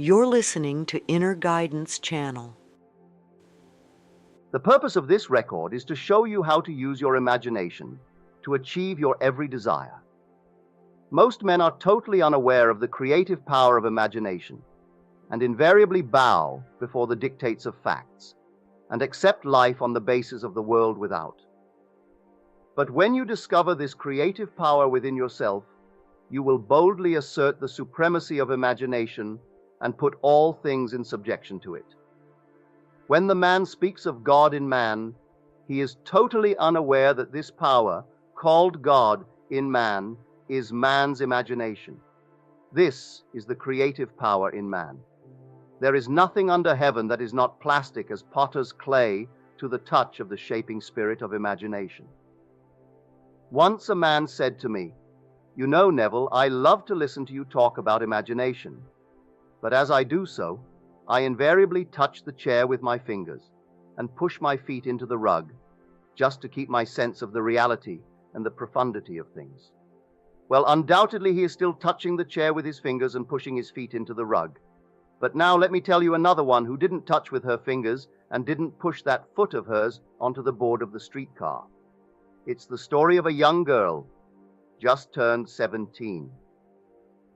You're listening to Inner Guidance Channel. The purpose of this record is to show you how to use your imagination to achieve your every desire. Most men are totally unaware of the creative power of imagination and invariably bow before the dictates of facts and accept life on the basis of the world without. But when you discover this creative power within yourself, you will boldly assert the supremacy of imagination and put all things in subjection to it. When the man speaks of God in man, he is totally unaware that this power, called God in man, is man's imagination. This is the creative power in man. There is nothing under heaven that is not plastic as potter's clay to the touch of the shaping spirit of imagination. Once a man said to me, "You know, Neville, I love to listen to you talk about imagination. But as I do so, I invariably touch the chair with my fingers and push my feet into the rug, just to keep my sense of the reality and the profundity of things." Well, undoubtedly he is still touching the chair with his fingers and pushing his feet into the rug. But now let me tell you another one who didn't touch with her fingers and didn't push that foot of hers onto the board of the streetcar. It's the story of a young girl, just turned 17.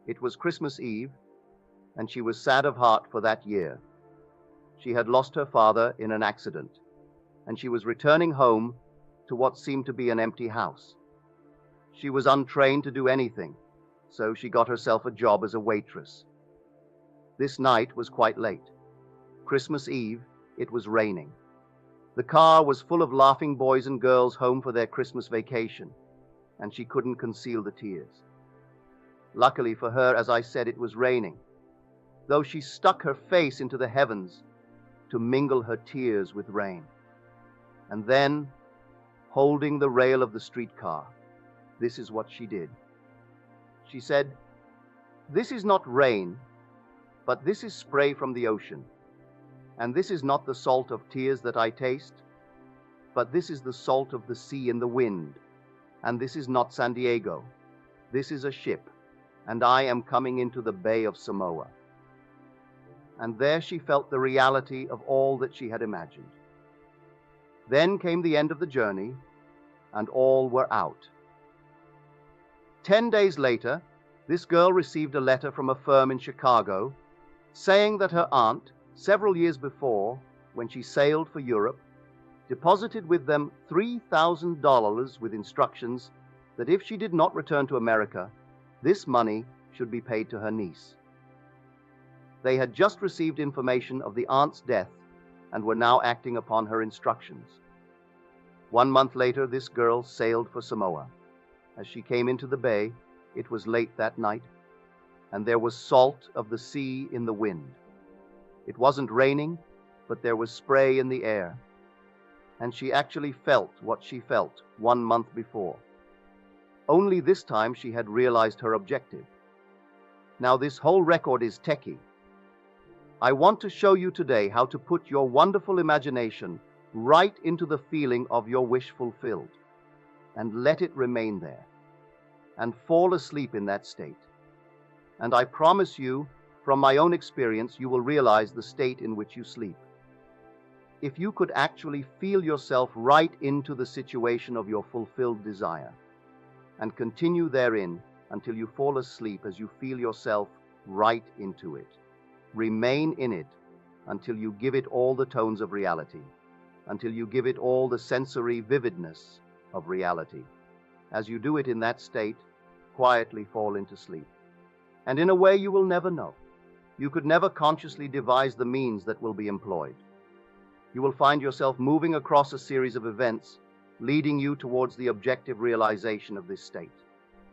It was Christmas Eve, and she was sad of heart for that year. She had lost her father in an accident, and she was returning home to what seemed to be an empty house. She was untrained to do anything, so she got herself a job as a waitress. This night was quite late. Christmas Eve, it was raining. The car was full of laughing boys and girls home for their Christmas vacation, and she couldn't conceal the tears. Luckily for her, as I said, it was raining, though she stuck her face into the heavens to mingle her tears with rain. And then, holding the rail of the streetcar, this is what she did. She said, "This is not rain, but this is spray from the ocean. And this is not the salt of tears that I taste, but this is the salt of the sea and the wind. And this is not San Diego. This is a ship, and I am coming into the Bay of Samoa." And there she felt the reality of all that she had imagined. Then came the end of the journey, and all were out. 10 days later, this girl received a letter from a firm in Chicago saying that her aunt, several years before, when she sailed for Europe, deposited with them $3,000 with instructions that if she did not return to America, this money should be paid to her niece. They had just received information of the aunt's death and were now acting upon her instructions. 1 month later, this girl sailed for Samoa. As she came into the bay, it was late that night, and there was salt of the sea in the wind. It wasn't raining, but there was spray in the air, and she actually felt what she felt 1 month before. Only this time she had realized her objective. Now this whole record is techie. I want to show you today how to put your wonderful imagination right into the feeling of your wish fulfilled, and let it remain there, and fall asleep in that state. And I promise you, from my own experience, you will realize the state in which you sleep. If you could actually feel yourself right into the situation of your fulfilled desire, and continue therein until you fall asleep as you feel yourself right into it. Remain in it until you give it all the tones of reality, until you give it all the sensory vividness of reality. As you do it in that state, quietly fall into sleep. And in a way you will never know. You could never consciously devise the means that will be employed. You will find yourself moving across a series of events, leading you towards the objective realization of this state.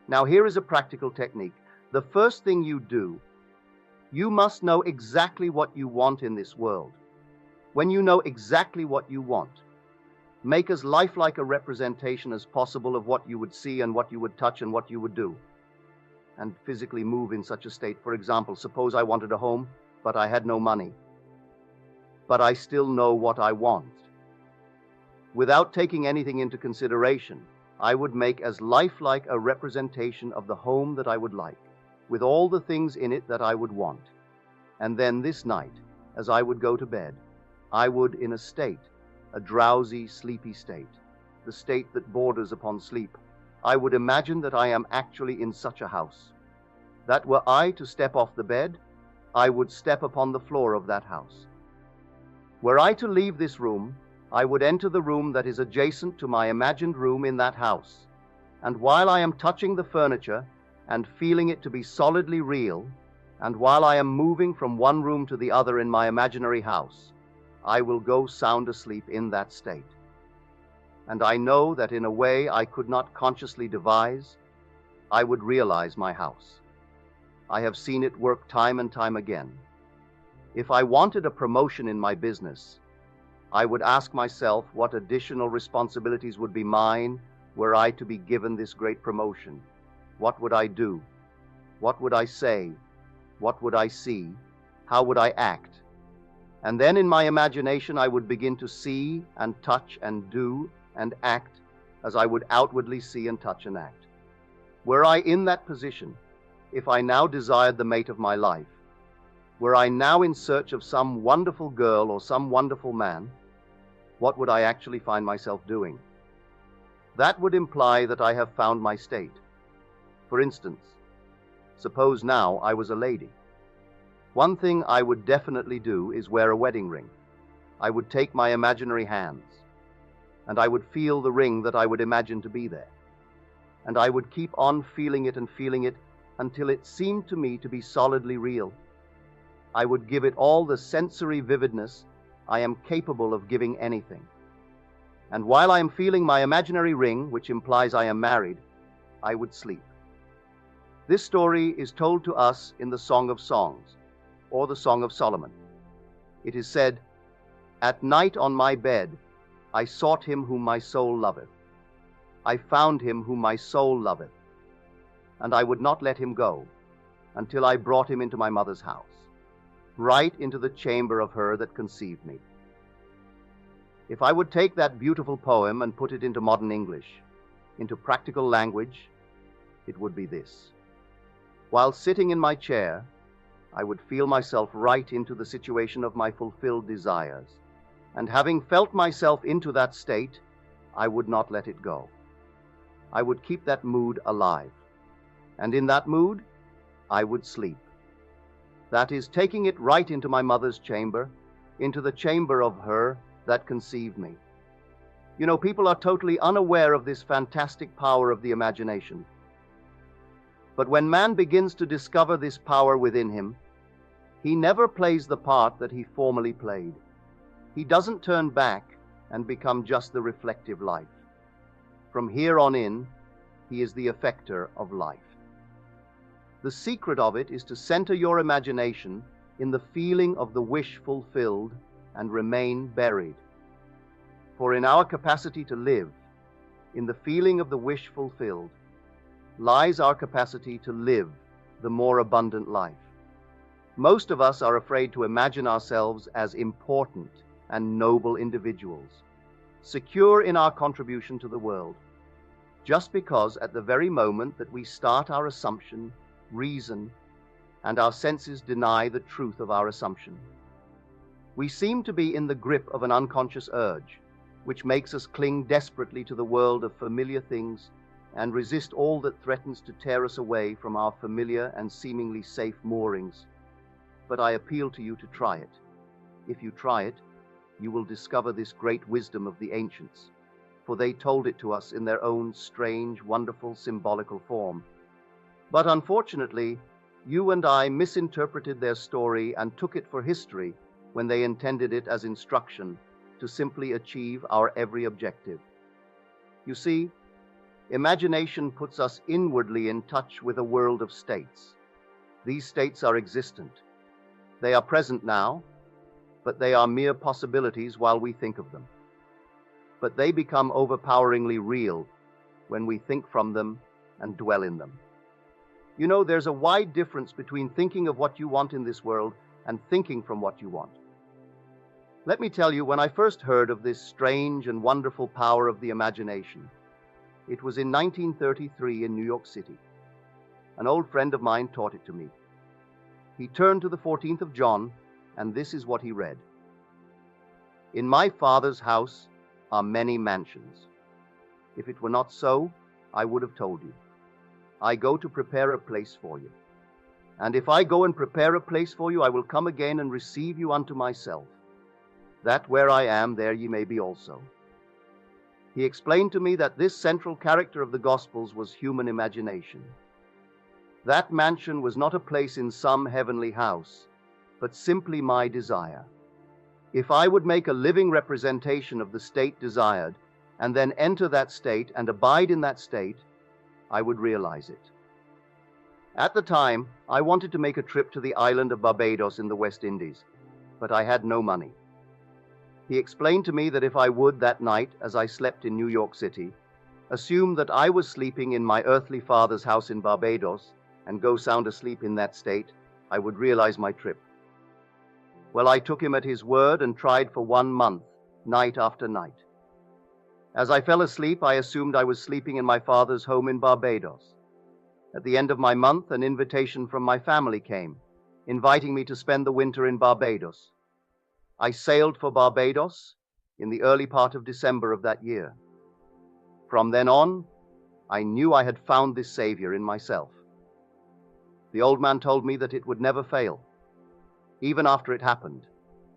Now here is a practical technique. The first thing you do, you must know exactly what you want in this world. When you know exactly what you want, make as lifelike a representation as possible of what you would see and what you would touch and what you would do, and physically move in such a state. For example, suppose I wanted a home, but I had no money. But I still know what I want. Without taking anything into consideration, I would make as lifelike a representation of the home that I would like, with all the things in it that I would want. And then this night, as I would go to bed, I would, in a state, a drowsy, sleepy state, the state that borders upon sleep, I would imagine that I am actually in such a house. That were I to step off the bed, I would step upon the floor of that house. Were I to leave this room, I would enter the room that is adjacent to my imagined room in that house. And while I am touching the furniture and feeling it to be solidly real, and while I am moving from one room to the other in my imaginary house, I will go sound asleep in that state. And I know that in a way I could not consciously devise, I would realize my house. I have seen it work time and time again. If I wanted a promotion in my business, I would ask myself what additional responsibilities would be mine were I to be given this great promotion. What would I do? What would I say? What would I see? How would I act? And then in my imagination I would begin to see and touch and do and act as I would outwardly see and touch and act. Were I in that position, if I now desired the mate of my life, were I now in search of some wonderful girl or some wonderful man, what would I actually find myself doing? That would imply that I have found my state. For instance, suppose now I was a lady. One thing I would definitely do is wear a wedding ring. I would take my imaginary hands, and I would feel the ring that I would imagine to be there. And I would keep on feeling it until it seemed to me to be solidly real. I would give it all the sensory vividness I am capable of giving anything. And while I am feeling my imaginary ring, which implies I am married, I would sleep. This story is told to us in the Song of Songs, or the Song of Solomon. It is said, "At night on my bed, I sought him whom my soul loveth. I found him whom my soul loveth. And I would not let him go until I brought him into my mother's house, right into the chamber of her that conceived me." If I would take that beautiful poem and put it into modern English, into practical language, it would be this. While sitting in my chair, I would feel myself right into the situation of my fulfilled desires, and having felt myself into that state, I would not let it go. I would keep that mood alive, and in that mood, I would sleep. That is, taking it right into my mother's chamber, into the chamber of her that conceived me. You know, people are totally unaware of this fantastic power of the imagination. But when man begins to discover this power within him, he never plays the part that he formerly played. He doesn't turn back and become just the reflective life. From here on in, he is the effector of life. The secret of it is to center your imagination in the feeling of the wish fulfilled and remain buried. For in our capacity to live, in the feeling of the wish fulfilled, lies our capacity to live the more abundant life. Most of us are afraid to imagine ourselves as important and noble individuals, secure in our contribution to the world, just because at the very moment that we start our assumption, reason, and our senses deny the truth of our assumption. We seem to be in the grip of an unconscious urge, which makes us cling desperately to the world of familiar things and resist all that threatens to tear us away from our familiar and seemingly safe moorings. But I appeal to you to try it. If you try it, you will discover this great wisdom of the ancients, for they told it to us in their own strange, wonderful, symbolical form. But unfortunately, you and I misinterpreted their story and took it for history when they intended it as instruction to simply achieve our every objective. You see, imagination puts us inwardly in touch with a world of states. These states are existent. They are present now, but they are mere possibilities while we think of them. But they become overpoweringly real when we think from them and dwell in them. You know, there's a wide difference between thinking of what you want in this world and thinking from what you want. Let me tell you, when I first heard of this strange and wonderful power of the imagination, it was in 1933 in New York City. An old friend of mine taught it to me. He turned to the 14th of John, and this is what he read. In my Father's house are many mansions. If it were not so, I would have told you. I go to prepare a place for you. And if I go and prepare a place for you, I will come again and receive you unto myself, that where I am, there ye may be also. He explained to me that this central character of the Gospels was human imagination. That mansion was not a place in some heavenly house, but simply my desire. If I would make a living representation of the state desired, and then enter that state and abide in that state, I would realize it. At the time, I wanted to make a trip to the island of Barbados in the West Indies, but I had no money. He explained to me that if I would that night, as I slept in New York City, assume that I was sleeping in my earthly father's house in Barbados and go sound asleep in that state, I would realize my trip. Well, I took him at his word and tried for 1 month, night after night. As I fell asleep, I assumed I was sleeping in my father's home in Barbados. At the end of my month, an invitation from my family came, inviting me to spend the winter in Barbados. I sailed for Barbados in the early part of December of that year. From then on, I knew I had found this Savior in myself. The old man told me that it would never fail. Even after it happened,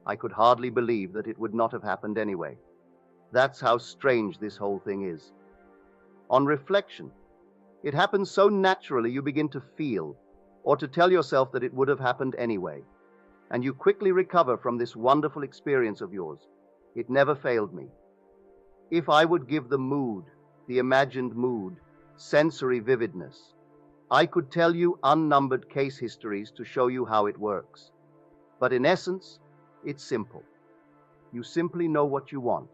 I could hardly believe that it would not have happened anyway. That's how strange this whole thing is. On reflection, it happens so naturally you begin to feel, or to tell yourself that it would have happened anyway, and you quickly recover from this wonderful experience of yours. It never failed me. If I would give the mood, the imagined mood, sensory vividness, I could tell you unnumbered case histories to show you how it works. But in essence, it's simple. You simply know what you want.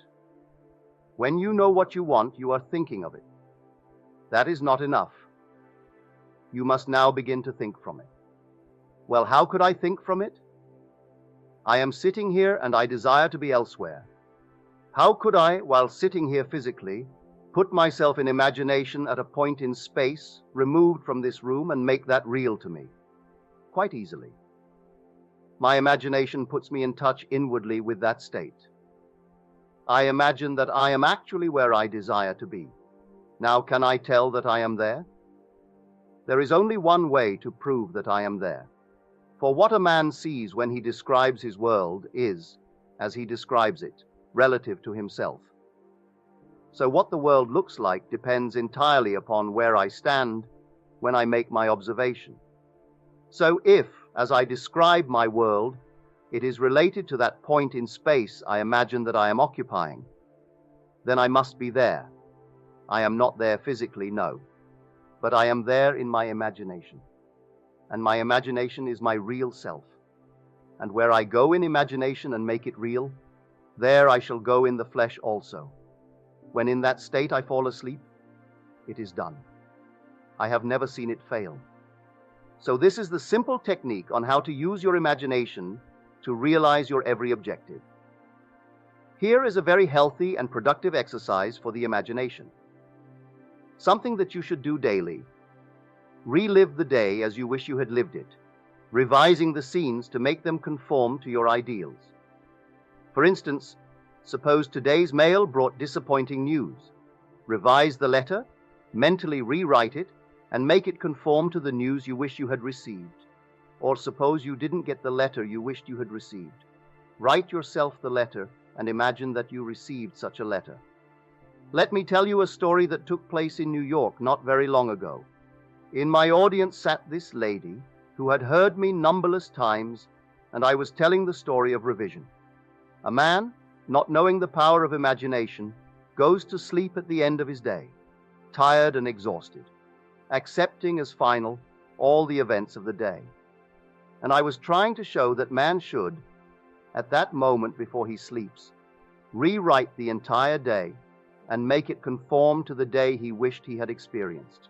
When you know what you want, you are thinking of it. That is not enough. You must now begin to think from it. Well, how could I think from it? I am sitting here and I desire to be elsewhere. How could I, while sitting here physically, put myself in imagination at a point in space, removed from this room, and make that real to me? Quite easily. My imagination puts me in touch inwardly with that state. I imagine that I am actually where I desire to be. Now, can I tell that I am there? There is only one way to prove that I am there. For what a man sees when he describes his world is, as he describes it, relative to himself. So what the world looks like depends entirely upon where I stand when I make my observation. So if, as I describe my world, it is related to that point in space I imagine that I am occupying, then I must be there. I am not there physically, no, but I am there in my imagination. And my imagination is my real self. And where I go in imagination and make it real, there I shall go in the flesh also. When in that state I fall asleep, it is done. I have never seen it fail. So this is the simple technique on how to use your imagination to realize your every objective. Here is a very healthy and productive exercise for the imagination. Something that you should do daily. Relive the day as you wish you had lived it, revising the scenes to make them conform to your ideals. For instance, suppose today's mail brought disappointing news. Revise the letter, mentally rewrite it, and make it conform to the news you wish you had received. Or suppose you didn't get the letter you wished you had received. Write yourself the letter and imagine that you received such a letter. Let me tell you a story that took place in New York not very long ago. In my audience sat this lady who had heard me numberless times, and I was telling the story of revision. A man, not knowing the power of imagination, goes to sleep at the end of his day, tired and exhausted, accepting as final all the events of the day. And I was trying to show that man should, at that moment before he sleeps, rewrite the entire day and make it conform to the day he wished he had experienced.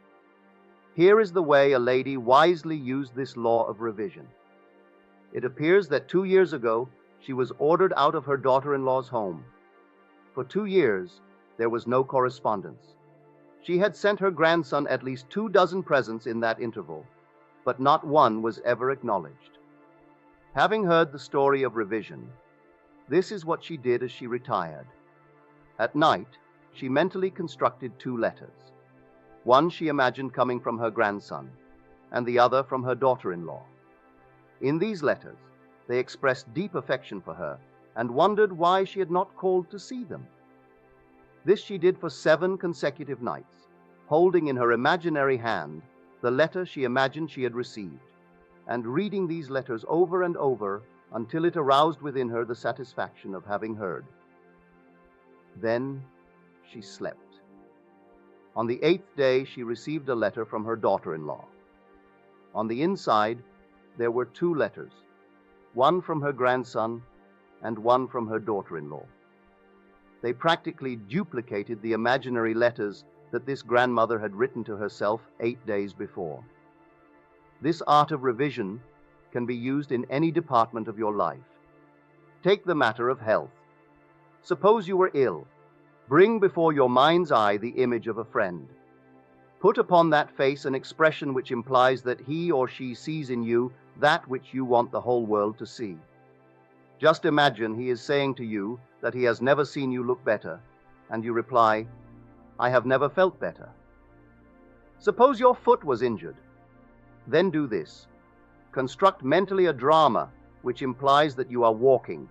Here is the way a lady wisely used this law of revision. It appears that 2 years ago, she was ordered out of her daughter-in-law's home. For 2 years, there was no correspondence. She had sent her grandson at least 24 presents in that interval, but not one was ever acknowledged. Having heard the story of revision, this is what she did as she retired. At night, she mentally constructed 2 letters. One she imagined coming from her grandson, and the other from her daughter-in-law. In these letters, they expressed deep affection for her and wondered why she had not called to see them. This she did for 7 consecutive nights, holding in her imaginary hand the letter she imagined she had received, and reading these letters over and over until it aroused within her the satisfaction of having heard. Then she slept. On the 8th day, she received a letter from her daughter-in-law. On the inside, there were 2 letters, one from her grandson and one from her daughter-in-law. They practically duplicated the imaginary letters that this grandmother had written to herself 8 days before. This art of revision can be used in any department of your life. Take the matter of health. Suppose you were ill. Bring before your mind's eye the image of a friend. Put upon that face an expression which implies that he or she sees in you that which you want the whole world to see. Just imagine he is saying to you that he has never seen you look better, and you reply, "I have never felt better." Suppose your foot was injured. Then do this. Construct mentally a drama which implies that you are walking,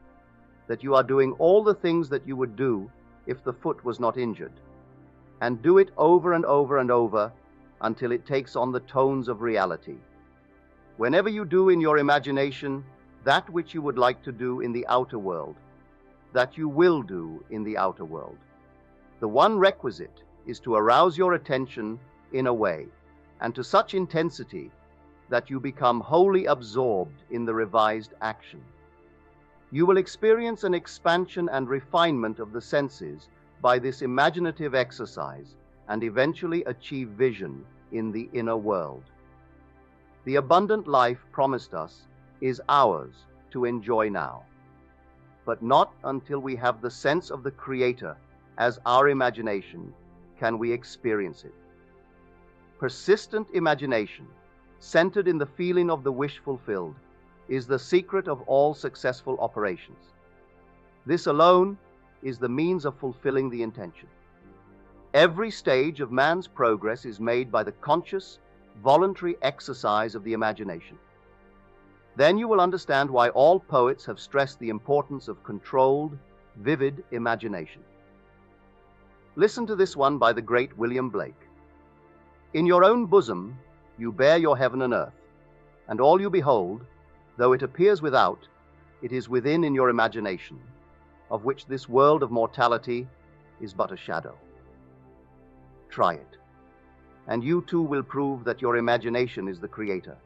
that you are doing all the things that you would do if the foot was not injured, and do it over and over and over until it takes on the tones of reality. Whenever you do in your imagination that which you would like to do in the outer world, that you will do in the outer world, the one requisite is to arouse your attention in a way, and to such intensity, that you become wholly absorbed in the revised action. You will experience an expansion and refinement of the senses by this imaginative exercise, and eventually achieve vision in the inner world. The abundant life promised us is ours to enjoy now, but not until we have the sense of the Creator as our imagination can we experience it. Persistent imagination, centered in the feeling of the wish fulfilled, is the secret of all successful operations. This alone is the means of fulfilling the intention. Every stage of man's progress is made by the conscious, voluntary exercise of the imagination. Then you will understand why all poets have stressed the importance of controlled, vivid imagination. Listen to this one by the great William Blake. In your own bosom you bear your heaven and earth, and all you behold, though it appears without, it is within in your imagination, of which this world of mortality is but a shadow. Try it, and you too will prove that your imagination is the creator.